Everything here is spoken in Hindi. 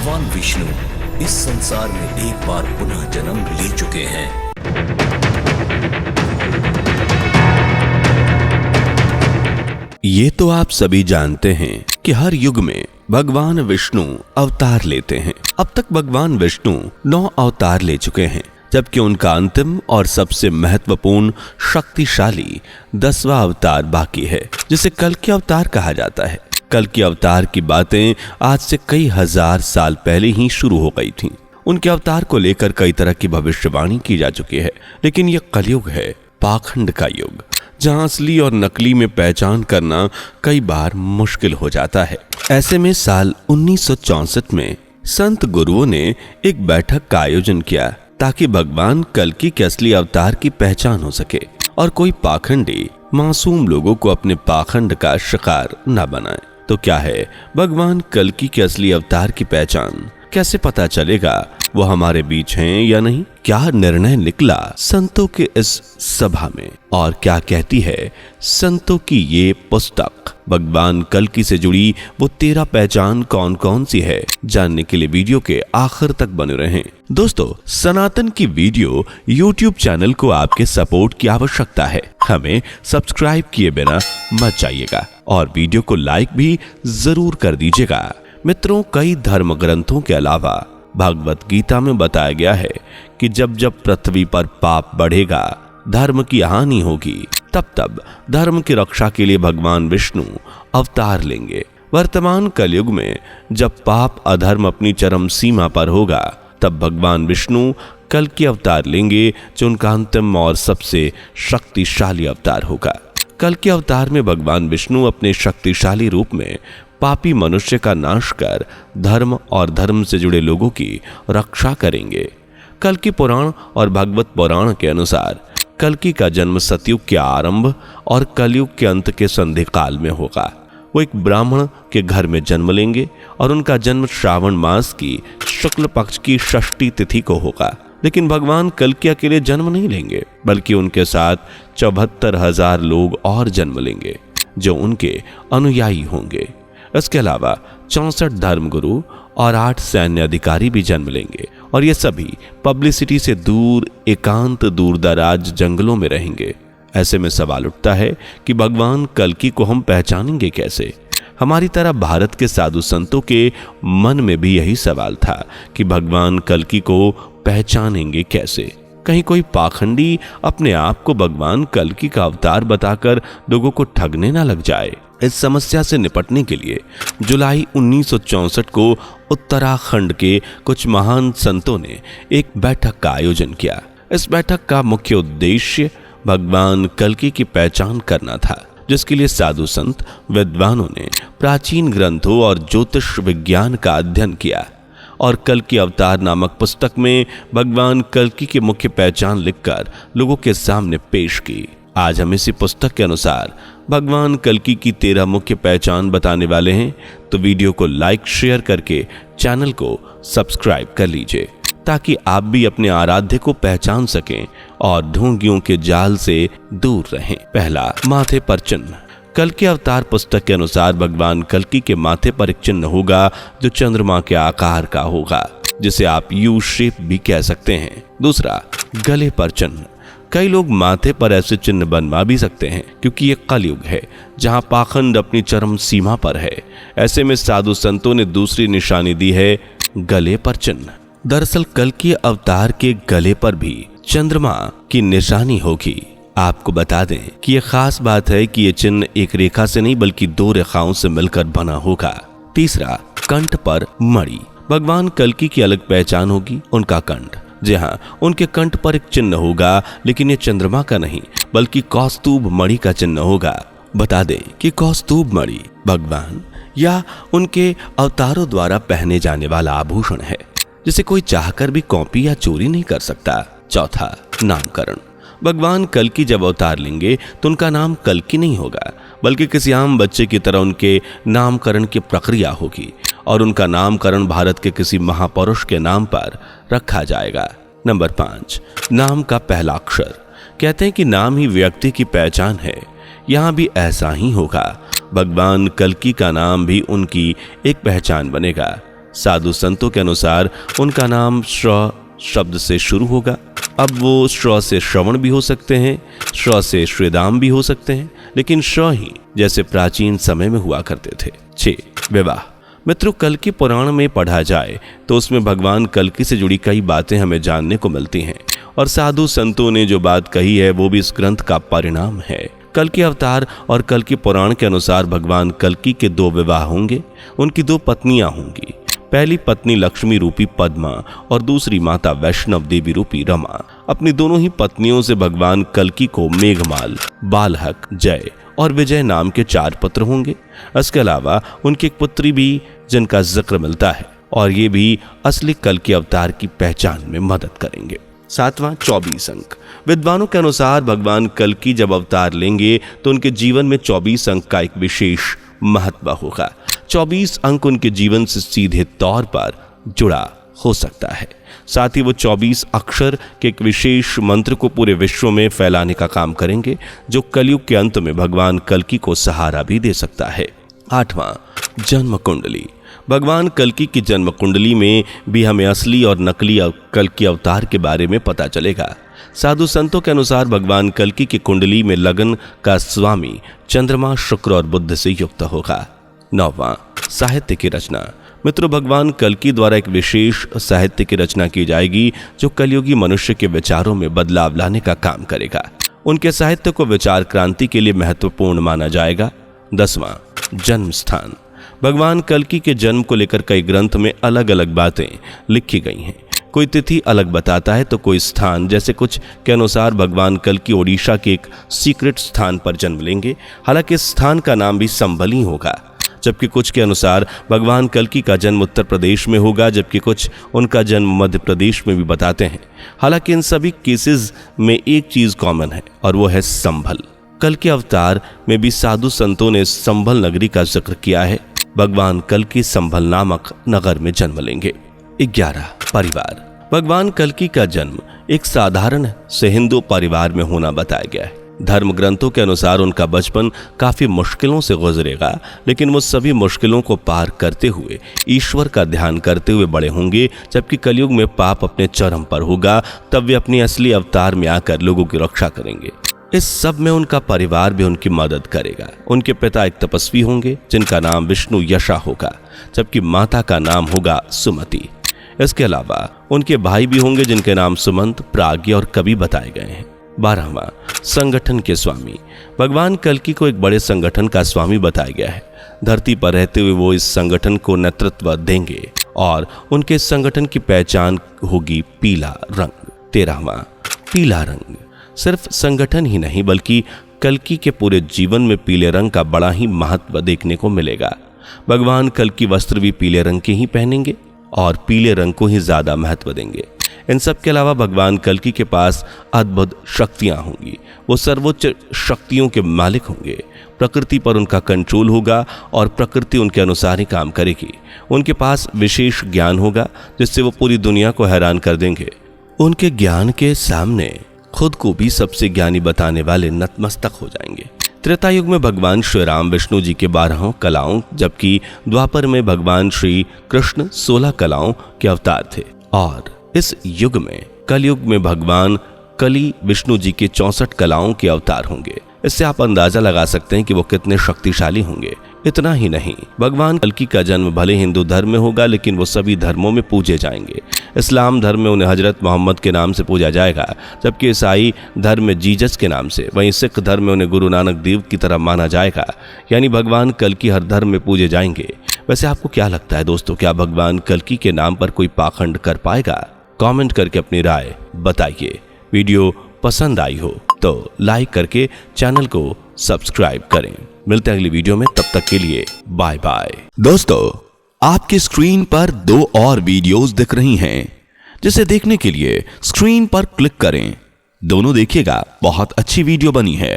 भगवान विष्णु इस संसार में एक बार पुनः जन्म ले चुके हैं। ये तो आप सभी जानते हैं कि हर युग में भगवान विष्णु अवतार लेते हैं। अब तक भगवान विष्णु 9 अवतार ले चुके हैं, जबकि उनका अंतिम और सबसे महत्वपूर्ण शक्तिशाली 10वां अवतार बाकी है, जिसे कल्कि अवतार कहा जाता है। कल्कि अवतार की बातें आज से कई हजार साल पहले ही शुरू हो गई थीं। उनके अवतार को लेकर कई तरह की भविष्यवाणी की जा चुकी है, लेकिन यह कलयुग है, पाखंड का युग, जहां असली और नकली में पहचान करना कई बार मुश्किल हो जाता है। ऐसे में साल 1964 में संत गुरुओं ने एक बैठक का आयोजन किया ताकि भगवान कल्कि के असली अवतार की पहचान हो सके और कोई पाखंडी मासूम लोगों को अपने पाखंड का शिकार न बनाए। तो क्या है भगवान कल्कि के असली अवतार की पहचान? कैसे पता चलेगा वो हमारे बीच हैं या नहीं? क्या निर्णय निकला संतों के इस सभा में, और क्या कहती है संतों की ये पुस्तक? भगवान कल्कि से जुड़ी वो 13 पहचान कौन कौन सी है, जानने के लिए वीडियो के आखिर तक बने रहें। दोस्तों, सनातन की वीडियो YouTube चैनल को आपके सपोर्ट की आवश्यकता है। हमें सब्सक्राइब किए बिना मत जाइएगा और वीडियो को लाइक भी जरूर कर दीजिएगा। मित्रों, कई धर्म ग्रंथों के अलावा भगवत गीता में बताया गया है कि जब जब पृथ्वी पर पाप बढ़ेगा, धर्म की हानि होगी, तब तब धर्म की रक्षा के लिए भगवान विष्णु अवतार लेंगे। वर्तमान कलयुग में जब पाप अधर्म अपनी चरम सीमा पर होगा, तब भगवान विष्णु कल्कि अवतार लेंगे, जो उनका अंतिम और सबसे शक्तिशाली अवतार होगा। कल्कि अवतार में भगवान विष्णु अपने शक्तिशाली रूप में पापी मनुष्य का नाश कर धर्म और धर्म से जुड़े लोगों की रक्षा करेंगे। कल्कि पुराण और भगवत पुराण के अनुसार कल्कि का जन्म सतयुग के आरंभ और कलयुग के अंत के संधि काल में होगा। वो एक ब्राह्मण के घर में जन्म लेंगे और उनका जन्म श्रावण मास की शुक्ल पक्ष की षष्ठी तिथि को होगा। लेकिन भगवान कल्कि अकेले जन्म नहीं लेंगे, बल्कि उनके साथ 74,000 लोग और जन्म लेंगे, जो उनके अनुयायी होंगे। इसके अलावा 64 धर्मगुरु और 8 सैन्य अधिकारी भी जन्म लेंगे, और ये सभी पब्लिसिटी से दूर एकांत दूर दराज जंगलों में रहेंगे। ऐसे में सवाल उठता है कि भगवान कल्कि को हम पहचानेंगे कैसे? हमारी तरह भारत के साधु संतों के मन में भी यही सवाल था कि भगवान कल्कि को पहचानेंगे कैसे? कहीं कोई पाखंडी अपने आप को भगवान कल्कि का अवतार बताकर लोगों को ठगने ना लग जाए। इस समस्या से निपटने के लिए जुलाई 1964 को उत्तराखंड के कुछ महान संतों ने एक बैठक का आयोजन किया। इस बैठक का मुख्य उद्देश्य भगवान कल्कि की पहचान करना था, जिसके लिए साधु संत विद्वानों ने प्राचीन ग्रंथों और ज्योतिष विज्ञान का अध्ययन किया और कल्कि अवतार नामक पुस्तक में भगवान कल्कि की मुख्य पहचान लिखकर लोगों के सामने पेश की। आज हम इसी पुस्तक के अनुसार भगवान कल्कि की 13 मुख्य पहचान बताने वाले हैं, तो वीडियो को लाइक शेयर करके चैनल को सब्सक्राइब कर लीजिए, ताकि आप भी अपने आराध्य को पहचान सकें और ढोंगियों के जाल से दूर रहें। पहला, माथे पर चिन्ह। कल्कि अवतार पुस्तक के अनुसार भगवान कल्कि के माथे पर एक चिन्ह होगा, जो चंद्रमा के आकार का होगा, जिसे आप यू शेप भी कह सकते हैं। दूसरा, गले पर चिन्ह। कई लोग माथे पर ऐसे चिन्ह बनवा भी सकते हैं, क्योंकि ये कलयुग है जहां पाखंड अपनी चरम सीमा पर है। ऐसे में साधु संतों ने दूसरी निशानी दी है, गले पर चिन्ह। दरअसल कल्कि अवतार के गले पर भी चंद्रमा की निशानी होगी। आपको बता दें कि यह खास बात है कि यह चिन्ह एक रेखा से नहीं बल्कि 2 रेखाओं से मिलकर बना होगा। तीसरा, कंठ पर मणि। भगवान कल्कि की अलग पहचान होगी, उनका कंठ। जी हाँ, उनके कंठ पर एक चिन्ह होगा, लेकिन यह चंद्रमा का नहीं बल्कि कौस्तुभ मणि का चिन्ह होगा। बता दें कि कौस्तुभ मणि भगवान या उनके अवतारों द्वारा पहने जाने वाला आभूषण है, जिसे कोई चाहकर भी कॉपी या चोरी नहीं कर सकता। चौथा, नामकरण। भगवान कल्कि जब अवतार लेंगे तो उनका नाम कल्कि नहीं होगा, बल्कि किसी आम बच्चे की तरह उनके नामकरण की प्रक्रिया होगी और उनका नामकरण भारत के किसी महापुरुष के नाम पर रखा जाएगा। नंबर 5, नाम का पहला अक्षर। कहते हैं कि नाम ही व्यक्ति की पहचान है। यहाँ भी ऐसा ही होगा। भगवान कल्कि का नाम भी उनकी एक पहचान बनेगा। साधु संतों के अनुसार उनका नाम श्र शब्द से शुरू होगा। अब वो श्र से श्रवण भी हो सकते हैं, श्र से श्रीदाम भी हो सकते हैं, लेकिन श्र ही जैसे प्राचीन समय में हुआ करते थे। 6 विवाह। मित्रों, कल्कि पुराण में पढ़ा जाए तो उसमें भगवान कल्कि से जुड़ी कई बातें हमें जानने को मिलती हैं, और साधु संतों ने जो बात कही है वो भी इस ग्रंथ का परिणाम है। कल्कि अवतार और कल्कि पुराण के अनुसार भगवान कल्कि के 2 विवाह होंगे। उनकी 2 पत्नियां होंगी। पहली पत्नी लक्ष्मी रूपी पद्मा और दूसरी माता वैष्णव देवी रूपी रमा। अपनी दोनों ही पत्नियों से भगवान कल्कि को मेघमाल, बालहक, जय और विजय नाम के 4 पुत्र होंगे। इसके अलावा उनकी एक पुत्री भी जिनका जिक्र मिलता है, और ये भी असली कल्कि अवतार की पहचान में मदद करेंगे। 7वां 24 अंक। विद्वानों के अनुसार भगवान कल्कि जब अवतार लेंगे तो उनके जीवन में 24 अंक का एक विशेष महत्व होगा। 24 अंक उनके जीवन से सीधे तौर पर जुड़ा हो सकता है। साथ ही वो 24 अक्षर के एक विशेष मंत्र को पूरे विश्व में फैलाने का काम करेंगे, जो कलयुग के अंत में भगवान कल्कि को सहारा भी दे सकता है। 8वां जन्म कुंडली। भगवान कल्कि की जन्म कुंडली में भी हमें असली और नकली कल्कि अवतार के बारे में पता चलेगा। साधु संतों के अनुसार भगवान कल्कि की कुंडली में लगन का स्वामी चंद्रमा, शुक्र और बुध से युक्त होगा। 9वां साहित्य की रचना। मित्रों, भगवान कल्कि द्वारा एक विशेष साहित्य की रचना की जाएगी जो कलयुगी मनुष्य के विचारों में बदलाव लाने का काम करेगा। उनके साहित्य को विचार क्रांति के लिए महत्वपूर्ण माना जाएगा। 10वां जन्म स्थान। भगवान कल्कि के जन्म को लेकर कई ग्रंथ में अलग अलग बातें लिखी गई हैं। कोई तिथि अलग बताता है तो कोई स्थान, जैसे कुछ के अनुसार भगवान कल्कि ओडिशा के एक सीक्रेट स्थान पर जन्म लेंगे। हालांकि इस स्थान का नाम भी संभल ही होगा। जबकि कुछ के अनुसार भगवान कल्कि का जन्म उत्तर प्रदेश में होगा, जबकि कुछ उनका जन्म मध्य प्रदेश में भी बताते हैं। हालांकि इन सभी केसेस में एक चीज कॉमन है, और वो है संभल। कल्कि अवतार में भी साधु संतों ने संभल नगरी का जिक्र किया है। भगवान कल्कि संभल नामक नगर में जन्म लेंगे। 11 परिवार। भगवान कल्कि का जन्म एक साधारण से हिंदू परिवार में होना बताया गया है। धर्म ग्रंथों के अनुसार उनका बचपन काफी मुश्किलों से गुजरेगा, लेकिन वो सभी मुश्किलों को पार करते हुए ईश्वर का ध्यान करते हुए बड़े होंगे। जबकि कलयुग में पाप अपने चरम पर होगा, तब वे अपनी असली अवतार में आकर लोगों की रक्षा करेंगे। इस सब में उनका परिवार भी उनकी मदद करेगा। उनके पिता एक तपस्वी होंगे जिनका नाम विष्णु यशा होगा, जबकि माता का नाम होगा सुमति। इसके अलावा उनके भाई भी होंगे जिनके नाम सुमंत, प्राज्ञ और कवि बताए गए हैं। 12वां संगठन के स्वामी। भगवान कल्कि को एक बड़े संगठन का स्वामी बताया गया है। धरती पर रहते हुए वो इस संगठन को नेतृत्व देंगे और उनके संगठन की पहचान होगी पीला रंग। 13वां पीला रंग। सिर्फ संगठन ही नहीं बल्कि कल्कि के पूरे जीवन में पीले रंग का बड़ा ही महत्व देखने को मिलेगा। भगवान कल्कि वस्त्र भी पीले रंग के ही पहनेंगे और पीले रंग को ही ज्यादा महत्व देंगे। इन सब के अलावा भगवान कल्कि के पास अद्भुत शक्तियां होंगी। वो सर्वोच्च शक्तियों के मालिक होंगे। प्रकृति पर उनका कंट्रोल होगा और प्रकृति उनके अनुसार ही काम करेगी। उनके पास विशेष ज्ञान होगा जिससे वो पूरी दुनिया को हैरान कर देंगे। उनके ज्ञान के सामने खुद को भी सबसे ज्ञानी बताने वाले नतमस्तक हो जाएंगे। त्रेता युग में भगवान श्री राम विष्णु जी के 12 कलाओं, जबकि द्वापर में भगवान श्री कृष्ण 16 कलाओं के अवतार थे। और इस युग में कलयुग में भगवान कली विष्णु जी के 64 कलाओं के अवतार होंगे। इससे आप अंदाजा लगा सकते हैं कि वो कितने शक्तिशाली होंगे। इतना ही नहीं, भगवान कल्कि का जन्म भले हिंदू धर्म में होगा, लेकिन वो सभी धर्मों में पूजे जाएंगे। इस्लाम धर्म में उन्हें हजरत मोहम्मद के नाम से पूजा जाएगा, जबकि ईसाई धर्म में जीसस के नाम से, वहीं सिख धर्म में उन्हें गुरु नानक देव की तरह माना जाएगा। यानी भगवान कल्कि हर धर्म में पूजे जाएंगे। वैसे आपको क्या लगता है दोस्तों, क्या भगवान कल्कि के नाम पर कोई पाखंड कर पाएगा? कमेंट करके अपनी राय बताइए। वीडियो पसंद आई हो तो लाइक करके चैनल को सब्सक्राइब करें। मिलते हैं अगली वीडियो में, तब तक के लिए बाय बाय। दोस्तों, आपकी स्क्रीन पर 2 और वीडियोस दिख रही हैं, जिसे देखने के लिए स्क्रीन पर क्लिक करें। दोनों देखिएगा, बहुत अच्छी वीडियो बनी है।